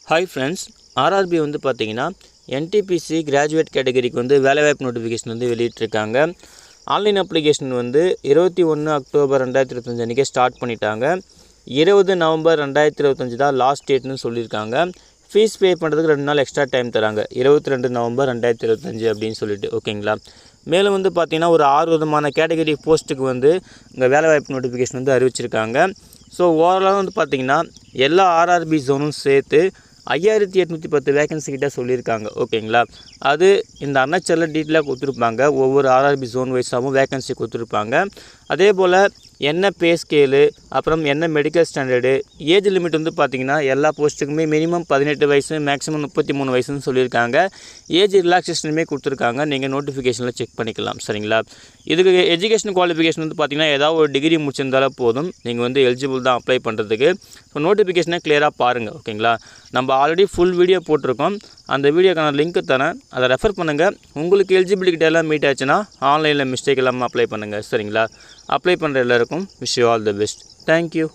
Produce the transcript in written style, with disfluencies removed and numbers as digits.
Hi friends, RRB வந்து பார்த்தீங்கன்னா NTPC graduate கேட்டகரிக்கு வந்து வேலைவாய்ப்பு நோட்டிஃபிகேஷன் வந்து வெளியிட்டிருக்காங்க. ஆன்லைன் அப்ளிகேஷன் வந்து 21 அக்டோபர் 2025 அன்றைக்கே ஸ்டார்ட் பண்ணிட்டாங்க. 20 நவம்பர் 2025 தான் லாஸ்ட் டேட்னு சொல்லியிருக்காங்க. ஃபீஸ் பே பண்ணுறதுக்கு 2 நாள் எக்ஸ்ட்ரா டைம் தராங்க, 22 நவம்பர் 2025 அப்படின்னு சொல்லிட்டு. ஓகேங்களா. மேலும் வந்து பார்த்திங்கன்னா ஒரு 6 விதமான கேட்டகரி போஸ்ட்டுக்கு வந்து இங்கே வேலைவாய்ப்பு நோட்டிஃபிகேஷன் வந்து அறிவிச்சிருக்காங்க. ஸோ ஓவராலாக வந்து பார்த்திங்கன்னா எல்லா ஆர்ஆர்பி ஜோனும் சேர்த்து 5810 வேகன்சி கிட்ட சொல்லியிருக்காங்க. ஓகேங்களா. அது இந்த அன்னச்சரில் டீட்டெயிலாக கொடுத்துருப்பாங்க. ஒவ்வொரு ஆர்ஆர்பி ஜோன் வைஸாகவும் வேகன்சி கொடுத்துருப்பாங்க. அதே போல் என்ன பே ஸ்கேலு, அப்புறம் என்ன மெடிக்கல் ஸ்டாண்டர்டு, ஏஜ் லிமிட் வந்து பார்த்திங்கன்னா எல்லா போஸ்ட்டுக்குமே மினிமம் 18 வயசு, மேக்ஸிமம் 33 வயசுன்னு சொல்லியிருக்காங்க. ஏஜ் ரிலாக்ஸேஷனுமே கொடுத்துருக்காங்க. நீங்கள் நோட்டிஃபிகேஷனில் செக் பண்ணிக்கலாம். சரிங்களா. இதுக்கு எஜுகேஷன் குவாலிஃபிகேஷன் வந்து பார்த்திங்கன்னா ஏதாவது ஒரு டிகிரி முடிச்சிருந்தாலும் போதும், நீங்கள் வந்து எலிஜிபிள் தான் அப்ளை பண்ணுறதுக்கு. ஸோ நோட்டிஃபிகேஷனை கிளியராக பாருங்கள். ஓகேங்களா. நம்ம ஆல்ரெடி ஃபுல் வீடியோ போட்டிருக்கோம். அந்த வீடியோக்கான லிங்க்கு தரேன், அதை ரெஃபர் பண்ணுங்கள். உங்களுக்கு எலிஜிபிலிட்டி எல்லாம் மீட் ஆச்சுன்னா ஆன்லைனில் மிஸ்டேக் இல்லாமல் அப்ளை பண்ணுங்கள். சரிங்களா. அப்ளை பண்ணுற எல்லாருக்கும் wish you all the best. Thank you.